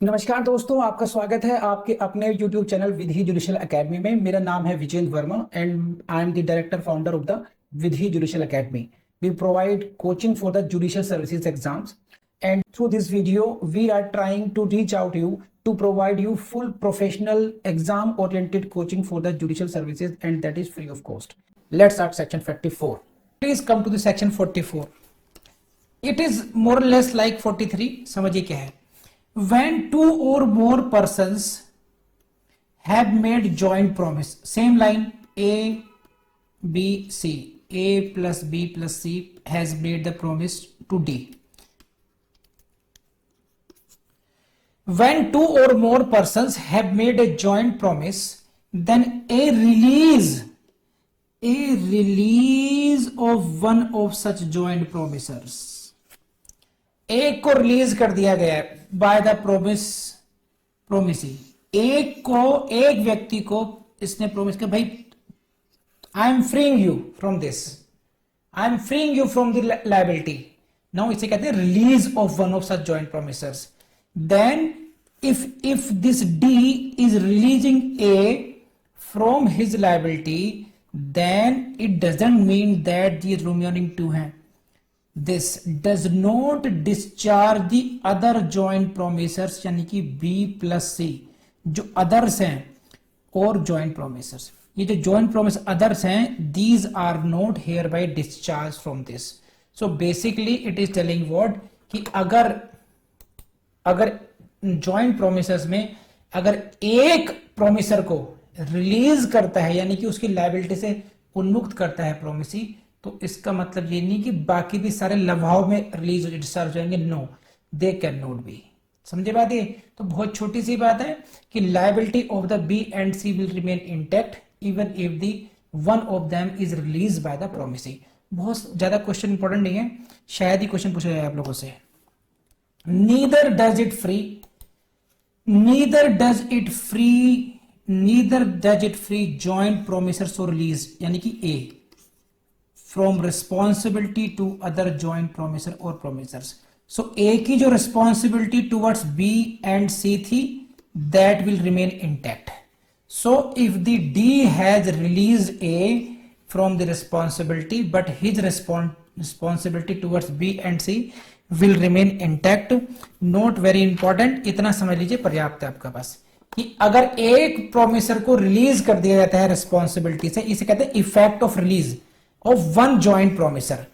नमस्कार दोस्तों, आपका स्वागत है आपके अपने YouTube channel Vidhi judicial academy में। मेरा नाम है Vijendra Verma and I am the director founder of the Vidhi judicial academy. We provide coaching for the judicial services exams and through this video we are trying to reach out you to provide you full professional exam oriented coaching for the judicial services, and that is free of cost. Let's start section 44. Please come to the section 44. It is more or less like 43. समझिए क्या है। When two or more persons have made joint promise, same line, A, B, C, A plus B plus C has made the promise to D. When two or more persons have made a joint promise, then a release of one of such joint promisers. एक को release कर दिया गया है bye the promisee. एक व्यक्ति को इसने प्रोमिस किया, भाई I am freeing you from this, I am freeing you from the liability. Now इसे कहते हैं release of one of such joint promisors. Then if this D is releasing A from his liability, then it doesn't mean that the remaining two हैं। This does not discharge the other joint promisers, यानी कि B plus C जो others हैं और joint promisers। ये जो joint promise others हैं, these are not hereby discharged from this। So basically it is telling what कि अगर जॉइंट प्रोमिसर्स में अगर एक प्रोमिसर को रिलीज करता है, यानी कि उसकी लायबिलिटी से उन्मुक्त करता है प्रोमिसी, तो इसका मतलब ये नहीं कि बाकी भी सारे लभाव में रिलीज डिस्चार्ज हो जाएंगे। No, they can not be. समझे बात? ये तो बहुत छोटी सी बात है कि liability of the B and C will remain intact even if the one of them is release by the promisee. बहुत ज्यादा क्वेश्चन इंपॉर्टेंट नहीं है, शायद ही क्वेश्चन पूछा जाए आप लोगों से। Neither does it free joint promisers or release, यानी कि A from responsibility to other joint promiser or promisers. So A की जो responsibility towards B and C थी, that will remain intact. So if the D has released A from the responsibility, but his responsibility towards B and C will remain intact. Not very important, इतना समझ लीजिए पर्याप्त है आपका पास कि अगर एक प्रोमिसर को रिलीज कर दिया जाता है रिस्पॉन्सिबिलिटी से, इसे कहते हैं effect of release of one joint promisor.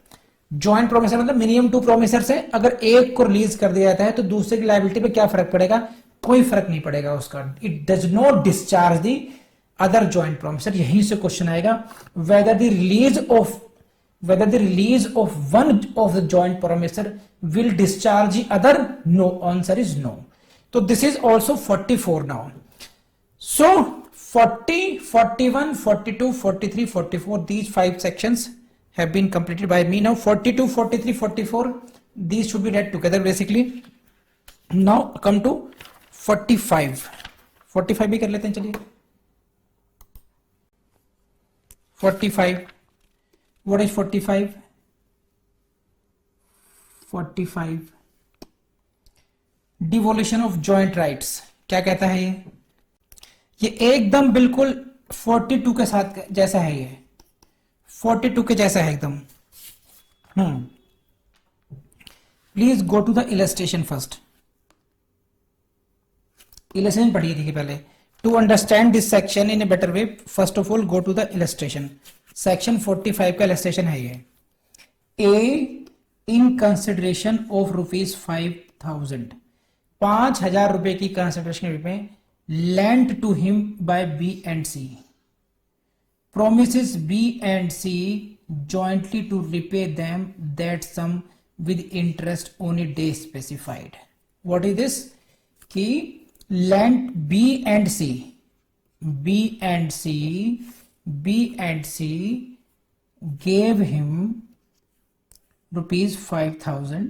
Joint promisor मतलब मिनिमम टू प्रोमिसर से अगर एक को रिलीज कर दिया जाता है तो दूसरे की लायबिलिटी पे क्या फर्क पड़ेगा? कोई फर्क नहीं पड़ेगा उसका। It does not discharge the other joint promisor. यहीं से क्वेश्चन आएगा whether the release of one of the joint promisor will discharge the other. No, answer is no. So this is also 44 now. So 40, 41, 42, 43, 44, these 5 sections have been completed by me. Now 42, 43, 44, these should be read together basically. Now come to 45. 45 भी कर लेते हैं, चलिए। 45. What is 45? 45 devolution of joint rights. क्या कहता है ये एकदम बिल्कुल 42 के साथ जैसा है। ये 42 के जैसा है एकदम। Please go to the illustration first. Illustration पढ़िए देखिए पहले। To understand this section in a better way, first of all go to the illustration. Section 45 का इलस्ट्रेशन है ये। ए इन कंसिडरेशन ऑफ ₹5,000, 5,000 रुपए की कंसिडरेशन में lent to him by B and C, promises B and C jointly to repay them that sum with interest on a day specified. What is this? कि lent B and C gave him ₹5,000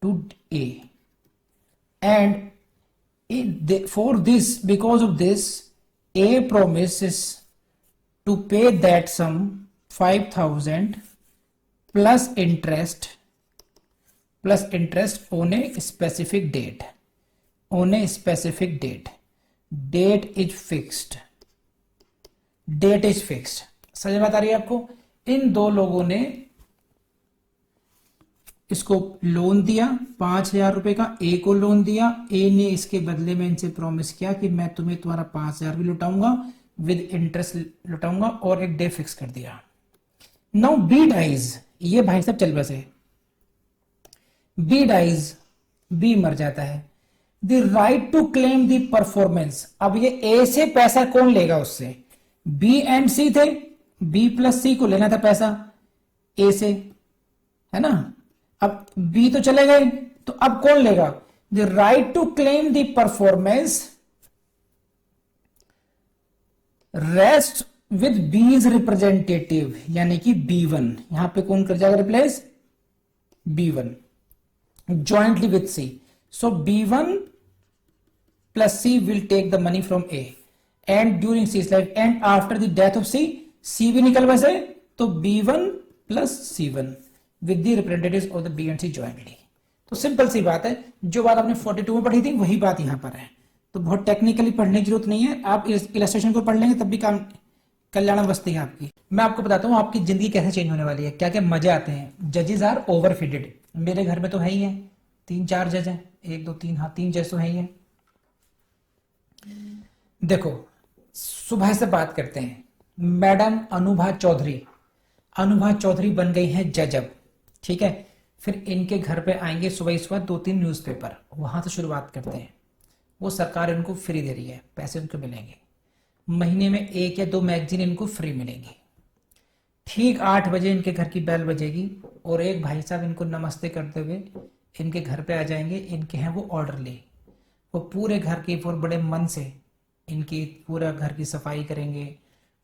to A, and because of this, A promises to pay that sum 5,000 plus interest on a specific date. On a specific date, date is fixed, date is fixed. समझ में आ रही है आपको? इन दो लोगों ने इसको loan दिया 5,000 रुपए का, ए को लोन दिया, ए ने इसके बदले में इनसे प्रॉमिस किया कि मैं तुम्हें तुम्हारा 5,000 भी लौटाऊंगा, विद इंटरेस्ट लौटाऊंगा, और एक डे फिक्स कर दिया। नाउ बी डाइज, ये भाई साहब चल बसे, बी डाइज, बी मर जाता है। The right to claim the performance, अब ये ए से पैसा कौन लेगा उससे? बी एंड सी थे, बी प्लस सी को लेना था पैसा ए से, है ना? अब बी तो चले गए, तो अब कौन लेगा? The right to claim the performance rest with B's representative, यानी कि B1, यहां पे कौन कर जाएगा replace? B1 jointly with C. So B1 plus C will take the money from A and during C's life and after the death of C, C भी निकल वैसे, तो B1 plus C1 with the representatives of the B and C jointly. तो simple सी बात है, जो बात आपने 42 में पढ़ी थी वही बात यहां पर है, तो बहुत टेक्निकली पढ़ने की जरूरत नहीं है, आप इलस्ट्रेशन को पढ़ लेंगे तब भी काम कल्याण वस्ती है आपकी। मैं आपको बताता हूँ आपकी जिंदगी कैसे चेंज होने वाली है, क्या क्या मजे आते हैं। जजेस आर ओवरफीडेड, मेरे घर में तो है ही है, 3-4 जज हैं, 1 2 3, हाँ 3 जज तो है ही है। देखो सुबह से बात करते हैं, मैडम अनुभा चौधरी, अनुभा चौधरी बन गई हैं जज अब, ठीक है। फिर इनके घर पे आएंगे सुबह सुबह 2-3 न्यूज़पेपर, वहां से शुरुआत करते हैं। वो सरकार इनको फ्री दे रही है, पैसे उनको मिलेंगे, महीने में 1 या 2 मैगजीन इनको फ्री मिलेंगी। ठीक 8 बजे इनके घर की बेल बजेगी और एक भाई साहब इनको नमस्ते करते हुए इनके घर पे आ जाएंगे। इनके हैं वो ऑर्डरली, वो पूरे घर की और बड़े मन से इनकी पूरा घर की सफाई करेंगे,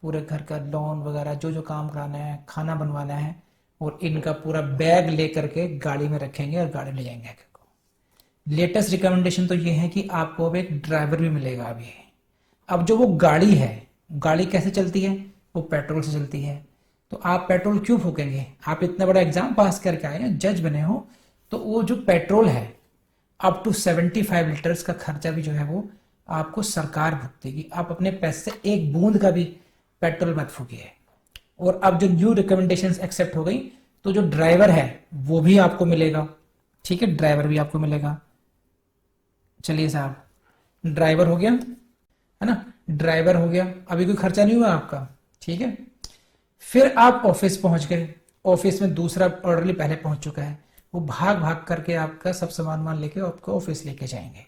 पूरे घर का लॉन वगैरह जो जो काम कराना है, खाना बनवाना है, और इनका पूरा बैग लेकर के गाड़ी में रखेंगे और गाड़ी ले जाएंगे। लेटेस्ट रिकमेंडेशन तो ये है कि आपको अब एक ड्राइवर भी मिलेगा अभी। अब जो वो गाड़ी है, गाड़ी कैसे चलती है? वो पेट्रोल से चलती है। तो आप पेट्रोल क्यों फूकेंगे? आप इतना बड़ा एग्जाम पास करके आए हैं, जज बने हो, तो वो जो पेट्रोल है अप टू 75 लीटर्स का खर्चा भी जो है वो आपको सरकार भुगतेगी। आप अपने पैसे से एक बूंद का भी पेट्रोल मत फूकिए। और अब जो न्यू रिकमेंडेशंस एक्सेप्ट हो गई, तो जो ड्राइवर है वो भी आपको मिलेगा, ठीक है, ड्राइवर भी आपको मिलेगा। चलिए साहब, ड्राइवर हो गया, है ना, ड्राइवर हो गया, अभी कोई खर्चा नहीं हुआ आपका, ठीक है। फिर आप ऑफिस पहुंच गए, ऑफिस में दूसरा ऑर्डरली पहले पहुंच चुका है, वो भाग भाग करके आपका सब सामान लेके आपको ऑफिस लेके जाएंगे।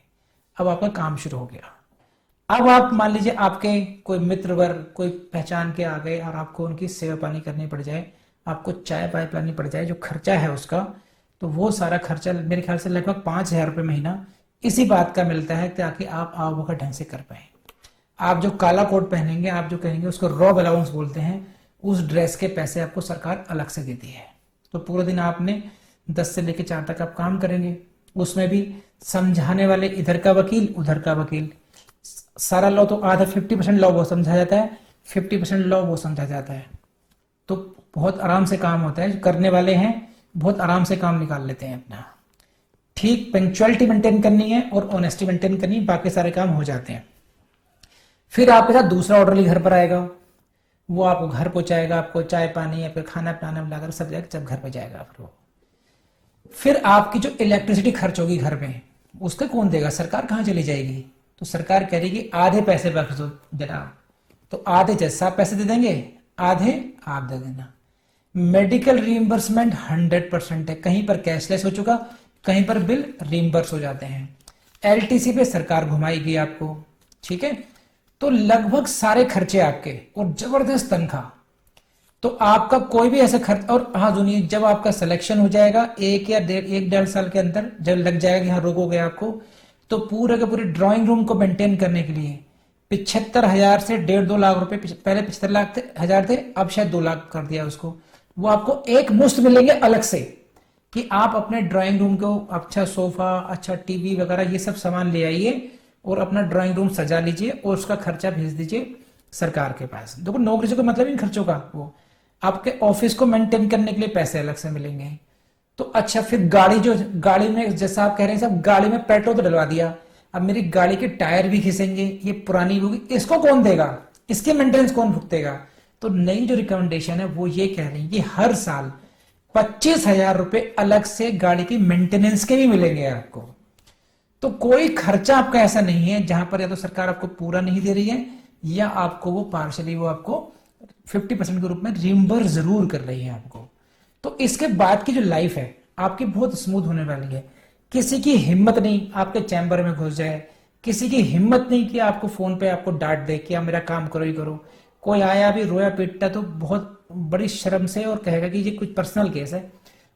अब आपका काम शुरू हो गया। अब आप मान लीजिए आपके कोई मित्र वर्ग, कोई पहचान के आ गए और आपको उनकी सेवा पानी करनी पड़ जाए, आपको चाय पाय पिलानी पड़ जाए, जो खर्चा है उसका, तो वो सारा खर्चा मेरे ख्याल से लगभग 5,000 रुपये महीना इसी बात का मिलता है, ताकि आप आवक ढंग से कर पाए। आप जो काला कोट पहनेंगे, आप जो कहेंगे उसको रॉब अलाउंस बोलते हैं, उस ड्रेस के पैसे आपको सरकार अलग से देती है। तो पूरे दिन आपने 10 से लेकर 4 तक आप काम करेंगे, उसमें भी समझाने वाले इधर का वकील उधर का वकील। सारा लॉ तो आधा 50% लॉ वो समझा जाता है, 50% लॉ वो समझा जाता है। तो बहुत आराम से काम होता है, जो करने वाले हैं बहुत आराम से काम निकाल लेते हैं अपना। ठीक पंक्चुअलिटी मेंटेन करनी है और ऑनेस्टी मेंटेन करनी है, बाकी सारे काम हो जाते हैं। फिर आपके साथ दूसरा ऑर्डरली घर पर आएगा, वो आपको घर पहुंचाएगा, आपको चाय पानी या फिर खाना पिलाना मिलाकर सब जगह जब घर पे जाएगा। फिर आपकी जो इलेक्ट्रिसिटी खर्च होगी घर में, उसका कौन देगा? सरकार कहाँ चली जाएगी? तो सरकार कह रही कि आधे पैसे बख्श दो जनाब, तो आधे जज साहब पैसे दे देंगे, आधे आप दे देना। मेडिकल रीइंबर्समेंट 100% है, कहीं पर कैशलेस हो चुका, कहीं पर बिल रीइंबर्स हो जाते हैं। एलटीसी पे सरकार घुमाएगी आपको, ठीक है। तो लगभग सारे खर्चे आपके और जबरदस्त तनख्वाह। तो आपका कोई भी ऐसा खर्च, और हाँ सुनिए, जब आपका सिलेक्शन हो जाएगा 1 साल के अंदर, जब लग जाएगा यहाँ रोकोगे आपको, तो पूरे के पूरे ड्राइंग रूम को मेंटेन करने के लिए 75,000 से 1.5-2 लाख रुपए, पहले 75,000 थे, अब शायद 2 लाख कर दिया उसको, वो आपको एक मुश्त मिलेंगे अलग से, कि आप अपने ड्राइंग रूम को अच्छा सोफा, अच्छा टीवी वगैरह ये सब सामान ले आइए और अपना ड्राइंग रूम सजा लीजिए और उसका खर्चा भेज दीजिए सरकार के पास। देखो नौकरी से कोई मतलब इन खर्चों का, वो आपके ऑफिस को मेंटेन करने के लिए पैसे अलग से मिलेंगे। तो अच्छा, फिर गाड़ी में जैसा आप कह रहे हैं साहब, गाड़ी में पेट्रोल तो डलवा दिया, अब मेरी गाड़ी के टायर भी घिसेंगे, ये पुरानी होगी, इसको कौन देगा, इसके मेंटेनेंस कौन भुगतेगा। तो नई जो रिकमेंडेशन है वो ये कह रही है कि हर साल 25,000 रुपए अलग से गाड़ी की मेंटेनेंस के भी मिलेंगे आपको। तो कोई खर्चा आपका ऐसा नहीं है जहां पर या तो सरकार आपको पूरा नहीं दे रही है या आपको वो पार्शली वो आपको 50% के रूप में रिम्बर जरूर कर रही है आपको। तो इसके बाद की जो लाइफ है आपकी बहुत स्मूथ होने वाली है। किसी की हिम्मत नहीं आपके चैम्बर में घुस जाए, किसी की हिम्मत नहीं कि आपको फोन पे आपको डांट दे कि आप मेरा काम करो ही करो। कोई आया भी रोया पीटता तो बहुत बड़ी शर्म से और कहेगा कि ये कुछ पर्सनल केस है,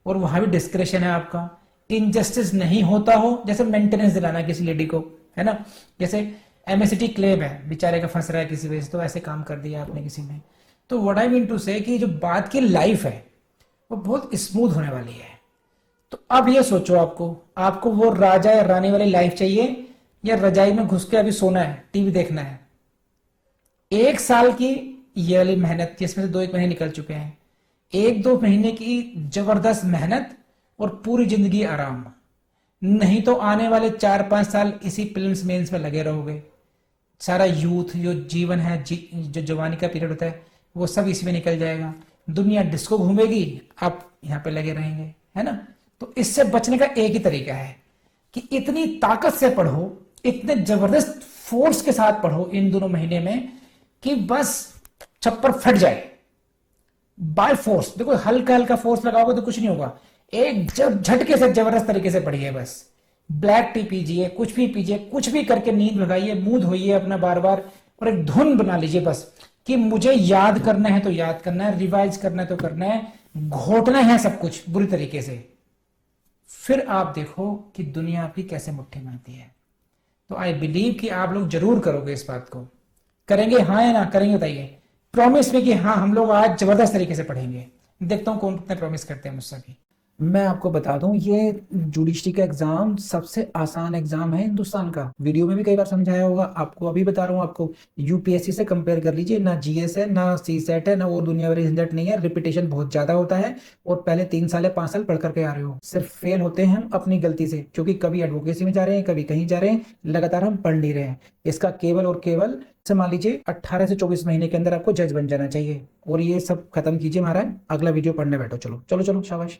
और वहां भी डिस्क्रेशन है आपका। इनजस्टिस नहीं होता हो, जैसे मेंटेनेंस दिलाना किसी लेडी को, है ना, जैसे एमएसटी क्लेम है, बेचारे का फंस रहा है किसी वजह से, तो ऐसे काम कर दिया आपने किसी ने। तो व्हाट आई मीन टू से कि जो बाद की लाइफ है वो बहुत स्मूथ होने वाली है। तो अब ये सोचो आपको वो राजा या रानी वाली लाइफ चाहिए या रजाई में घुस के अभी सोना है, टीवी देखना है। 1 साल की ये वाली मेहनत जिसमें से 2-1 महीने निकल चुके हैं, 1-2 महीने की जबरदस्त मेहनत और पूरी जिंदगी आराम। नहीं तो आने वाले 4-5 साल इसी फिल्म्स मेंस में लगे रहोगे। सारा यूथ जो जीवन है जो जवानी का पीरियड होता है वो सब इसी में निकल जाएगा। दुनिया डिस्को घूमेगी, आप यहाँ पे लगे रहेंगे, है ना। तो इससे बचने का एक ही तरीका है कि इतनी ताकत से पढ़ो, इतने जबरदस्त फोर्स के साथ पढ़ो इन दोनों महीने में कि बस छप्पर फट जाए बाय फोर्स। देखो हल्का हल्का फोर्स लगाओगे तो कुछ नहीं होगा, एक जब झटके से जबरदस्त तरीके से पढ़िए। बस ब्लैक टी पीजिए, कुछ भी पीजिए, कुछ भी करके नींद लगाइए, मुंह धोइए अपना बार बार, और एक धुन बना लीजिए बस कि मुझे याद करना है तो याद करना है, रिवाइज करना है तो करना है, घोटना है सब कुछ बुरी तरीके से। फिर आप देखो कि दुनिया आपकी कैसे मुट्ठी में आती है। तो आई बिलीव कि आप लोग जरूर करोगे इस बात को। करेंगे हाँ या ना, करेंगे बताइए। प्रॉमिस में कि हाँ हम लोग आज जबरदस्त तरीके से पढ़ेंगे। देखता हूं कौन कितने प्रॉमिस करते हैं मुझसे भी। मैं आपको बता दूं ये जुडिशरी का एग्जाम सबसे आसान एग्जाम है हिंदुस्तान का। वीडियो में भी कई बार समझाया होगा, आपको अभी बता रहा हूँ। आपको यूपीएससी से कंपेयर कर लीजिए, ना जीएस है, ना सीसेट है, ना वो दुनिया वाली झंझट नहीं है। रिपीटेशन बहुत ज्यादा होता है और पहले 3 साल या 5 साल पढ़ करके आ रहे हो। सिर्फ फेल होते हैं हम अपनी गलती से, क्योंकि कभी एडवोकेसी में जा रहे हैं, कभी कहीं जा रहे हैं, लगातार हम पढ़ नहीं रहे हैं। इसका केवल और केवल से मान लीजिए 18 से 24 महीने के अंदर आपको जज बन जाना चाहिए। और ये सब खत्म कीजिए महाराज, अगला वीडियो पढ़ने बैठो। चलो चलो चलो, शाबाश।